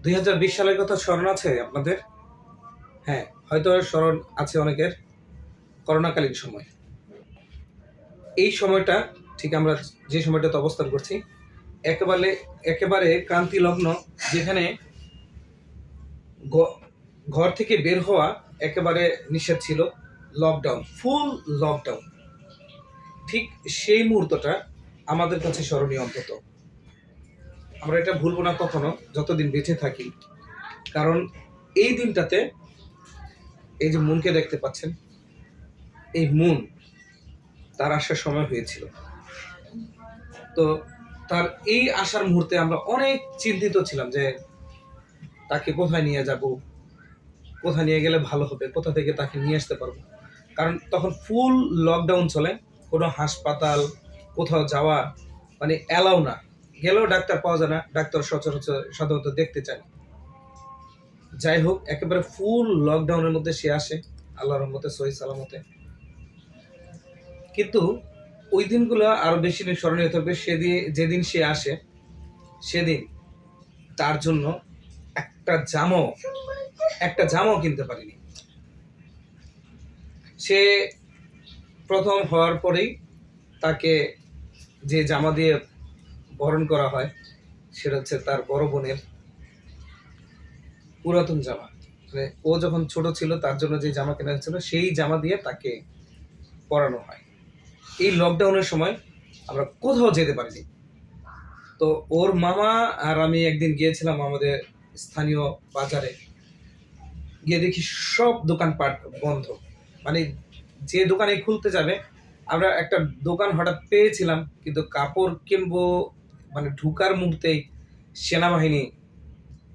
2020 সালের কথা স্মরণ আছে আপনাদের? হ্যাঁ, হয়তো স্মরণ আছে অনেকের। করোনাকালীন সময়। এই সময়টা ঠিক আমরা যে সময়টাতে অবস্থান করছি, একেবারে একেবারে ক্রান্তি লগ্ন, যেখানে ঘর থেকে বের হওয়া একেবারে নিষেধ ছিল। লকডাউন, ফুল লকডাউন। ঠিক সেই মুহূর্তটা আমাদের কাছে স্মরণীয়। অন্তত আমরা এটা ভুলবো না কখনো, যতদিন বেঁচে থাকি। কারণ এই দিনটাতে এই যে মুনকে দেখতে পাচ্ছেন, এই মুন তার আসার সময় হয়েছিল। তো তার এই আসার মুহূর্তে আমরা অনেক চিন্তিত ছিলাম যে তাকে কোথায় নিয়ে যাব, কোথায় নিয়ে গেলে ভালো হবে, কোথা থেকে তাকে নিয়ে আসতে পারবো। কারণ তখন ফুল লকডাউন চলে, কোনো হাসপাতাল কোথাও যাওয়া মানে অ্যালাউ না। গেলেও ডাক্তার পাওয়া যায় না, ডাক্তার সচরাচর সাধারণত দেখতে চায় না। যাই হোক, একেবারে ফুল লকডাউনের মধ্যে সে আসে আল্লাহর রহমতে, সহি সালামতে। কিন্তু ওই দিনগুলো আরো বেশি দিন স্মরণীয় থাকবে। যেদিন সে আসে, সেদিন তার জন্য একটা জামাও কিনতে পারিনি। সে প্রথম হওয়ার পরেই তাকে যে জামা দিয়ে বরণ করা হয়, সেটা হচ্ছে তার বড় বোনের পুরাতন জামা। মানে ও যখন ছোট ছিল, তার জন্য যে জামা কেনা হয়েছিল, সেই জামা দিয়ে তাকে পরানো হয়। এই লকডাউনের সময় আমরা কোথাও যেতে পারিনি। তো ওর মামা আর আমি একদিন গিয়েছিলাম আমাদের স্থানীয় বাজারে। গিয়ে দেখি সব দোকানপাট বন্ধ। মানে যে দোকানে খুলতে যাবে, আমরা একটা দোকান হঠাৎ পেয়েছিলাম, কিন্তু কাপড় কিনবো মানে ঢুকার মুহূর্তেই সেনাবাহিনী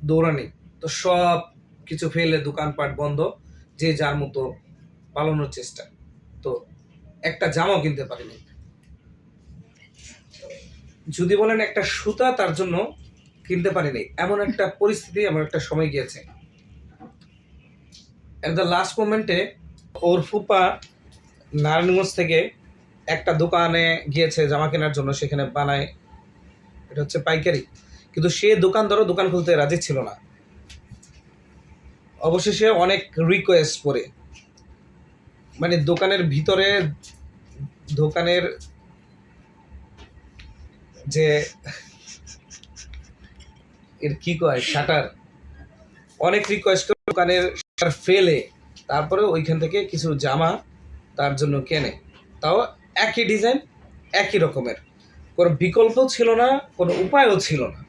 দৌড়ানি। তো সব কিছু ফেলে দোকানপাট বন্ধ, যে যার মতো পালানোর চেষ্টা। তো একটা জামাও কিনতে পারিনি। যদি বলেন একটা সুতা তার জন্য কিনতে পারিনি, এমন একটা পরিস্থিতি, এমন একটা সময় গিয়েছে। এট দ্য লাস্ট মোমেন্টে ওর ফুপা নারায়ণগঞ্জ থেকে একটা দোকানে গিয়েছে জামা কেনার জন্য, সেখানে বানায়, এটা হচ্ছে পাইকারি। কিন্তু সে দোকানদারও দোকান খুলতে রাজি ছিল না। অবশেষে অনেক রিকোয়েস্ট করে, মানে দোকানের যে এর কি কয় শাটার, অনেক রিকোয়েস্ট করে দোকানের শাটার ফেলে তারপরে ওইখান থেকে কিছু জামা তার জন্য কেনে। তাও একই ডিজাইন, একই রকমের, কোনো বিকল্প ছিল না, কোনো উপায়ও ছিল না।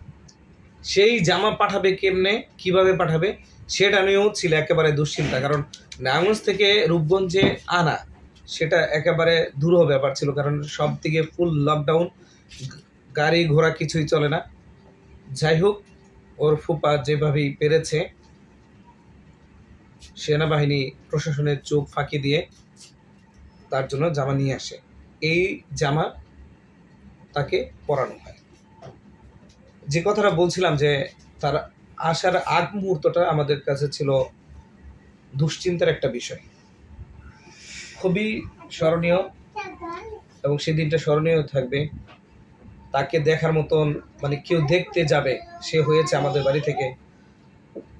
সেই জামা পাঠাবে কেমনে, কিভাবে পাঠাবে, সেটা নিয়েও ছিল একেবারে দুশ্চিন্তা। কারণ নারায়ণগঞ্জ থেকে রূপগঞ্জে আনা, সেটা একেবারে দূরহ ব্যাপার ছিল। কারণ সব দিকে ফুল লকডাউন, গাড়ি ঘোড়া কিছুই চলে না। যাই হোক, ওর ফুপা যেভাবেই পেরেছে, সেনাবাহিনী প্রশাসনের চোখ ফাঁকি দিয়ে তার জন্য জামা নিয়ে আসে। এই জামা তাকে পরানো হয়। যে কথাটা বলছিলাম যে তার আসার আগ মুহূর্তটা আমাদের কাছে ছিল দুশ্চিন্তার একটা বিষয়, খুবই স্মরণীয়। এবং সেদিনটা স্মরণীয় থাকবে। তাকে দেখার মতন, মানে কেউ দেখতে যাবে সে হয়েছে আমাদের বাড়ি থেকে,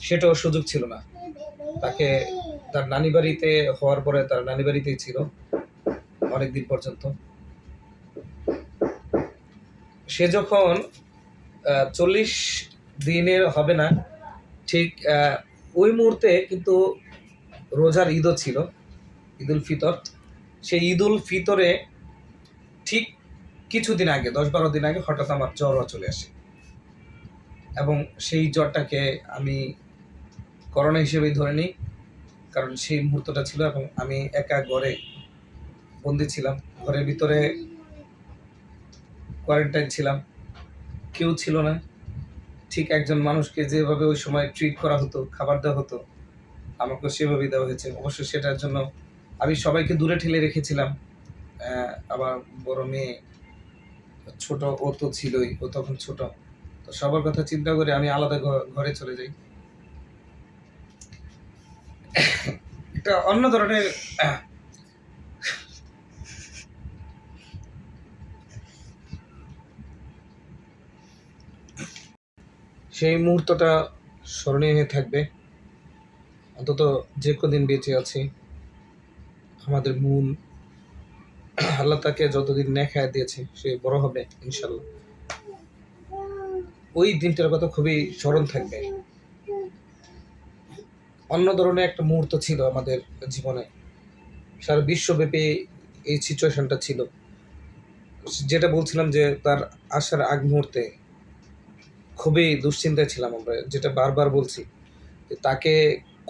সেটাও সুযোগ ছিল না। তাকে তার নানি বাড়িতে হওয়ার পরে তার নানি বাড়িতেই ছিল অনেকদিন পর্যন্ত। সে যখন 40 দিনের হবে না ঠিক, ওই মুহূর্তে কিন্তু রোজার ঈদও ছিল, ঈদুল ফিতর। সেই ঈদুল ফিতরে ঠিক কিছুদিন আগে, 10-12 দিন আগে হঠাৎ আমার জ্বরও চলে আসে। এবং সেই জ্বরটাকে আমি করোনা হিসেবেই ধরে নিই, কারণ সেই মুহূর্তটা ছিল এবং আমি একা ঘরে বন্দি ছিলাম। ঘরের ভিতরে কোয়ারেন্টাইন ছিলাম, কেউ ছিল না। ঠিক একজন মানুষকে যেভাবে ওই সময় ট্রিট করা হতো, খাবার দেওয়া হতো, আমাকে সেভাবেই দেওয়া হয়েছে। অবশ্য সেটার জন্য আমি সবাইকে দূরে ঠেলে রেখেছিলাম। আমার বড় মেয়ে ছোট, ও তো ছিলই, ও তখন ছোট। তো সবার কথা চিন্তা করে আমি আলাদা ঘরে চলে যাই। এটা অন্য ধরনের সেই মুহূর্তটা স্মরণীয় হয়ে থাকবে। অন্তত যে কদিন বেঁচে আছি আমাদের মূল আল্লাহ তাকে যতদিন নেখায় দিয়েছে সে বড় হবে ইনশাল্লাহ। ওই দিনটার কথা খুবই স্মরণ থাকবে। অন্য ধরনের একটা মুহূর্ত ছিল আমাদের জীবনে, সারা বিশ্বব্যাপী এই সিচুয়েশনটা ছিল। যেটা বলছিলাম যে তার আসার আগ মুহূর্তে খুবই দুশ্চিন্তায় ছিলাম আমরা, যেটা বারবার বলছি যে তাকে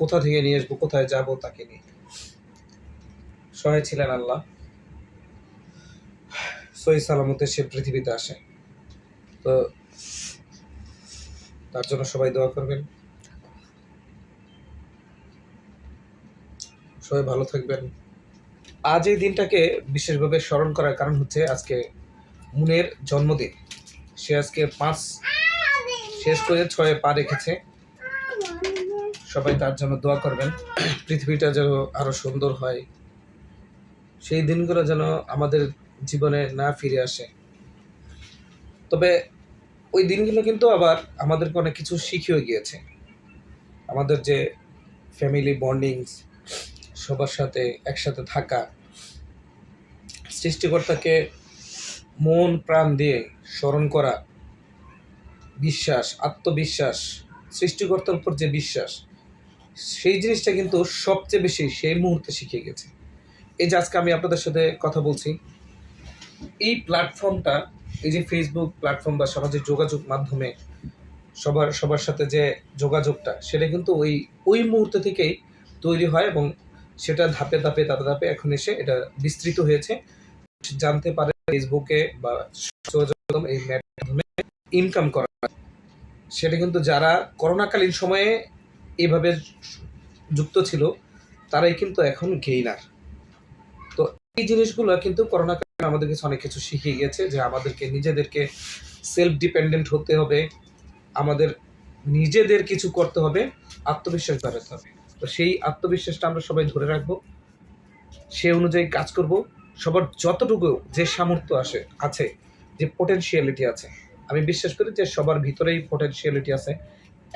কোথা থেকে নিয়ে আসবো, কোথায় যাব তাকে নিয়ে। সহায় ছিলেন আল্লাহ, সহি সালামতে সে পৃথিবীতে আসে। তো তার জন্য সবাই দোয়া করবেন, সবাই ভালো থাকবেন। আজ এই দিনটাকে বিশেষভাবে স্মরণ করার কারণ হচ্ছে আজকে মুনের জন্মদিন। সে আজকে 5 শেষ করে 6 পা রেখেছে। সবাই তার জন্য দোয়া করবেন, পৃথিবীটা যেন আরো সুন্দর হয়, সেই দিনগুলো যেন আমাদের জীবনে না ফিরে আসে। তবে ওই দিনগুলো কিন্তু আবার আমাদেরকে অনেক কিছু শিখিয়ে গিয়েছে। আমাদের যে ফ্যামিলি বন্ডিংস, সবার সাথে একসাথে থাকা, সৃষ্টিকর্তাকে মন প্রাণ দিয়ে স্মরণ করা, বিশ্বাস, আত্মবিশ্বাস, সৃষ্টিকর্তার উপর যে বিশ্বাস, সেই জিনিসটা কিন্তু সবচেয়ে বেশি সেই মুহূর্তে শিখে গেছে। এই যে আজকে আমি আপনাদের সাথে কথা বলছি, এই প্ল্যাটফর্মটা, এই যে ফেসবুক প্ল্যাটফর্ম বা সামাজিক যোগাযোগ মাধ্যমে সবার সাথে যে যোগাযোগটা, সেটা কিন্তু ওই মুহূর্ত থেকেই তৈরি হয় এবং সেটা ধাপে ধাপে এখন এসে এটা বিস্তৃত হয়েছে। জানতে পারে ফেসবুকে বা যোগাযোগ এই মাধ্যমে ইনকাম করা। সেটা কিন্তু যারা করোনাকালীন সময়ে এইভাবে যুক্ত ছিল তারাই কিন্তু এখন গেইনার। তো এই জিনিসগুলো কিন্তু করোনাকালীন আমাদের কাছে অনেক কিছু শিখিয়ে গেছে, যে আমাদেরকে নিজেদেরকে সেলফ ডিপেন্ডেন্ট হতে হবে, আমাদের নিজেদের কিছু করতে হবে, আত্মবিশ্বাস বাড়াতে হবে। তো সেই আত্মবিশ্বাসটা আমরা সবাই ধরে রাখবো, সে অনুযায়ী কাজ করব। সবার যতটুকু যে সামর্থ্য আছে, যে পোটেনশিয়ালিটি আছে, আমি বিশ্বাস করি যে সবার ভিতরেই পোটেনশিয়ালিটি আছে,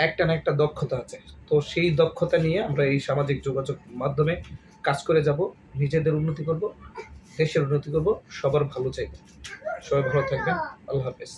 একটা না একটা দক্ষতা আছে। তো সেই দক্ষতা নিয়ে আমরা এই সামাজিক যোগাযোগ মাধ্যমে কাজ করে যাব, নিজেদের উন্নতি করব, দেশের উন্নতি করব, সবার ভালো চাইব। সবাই ভালো থাকবেন। আল্লাহ হাফেজ।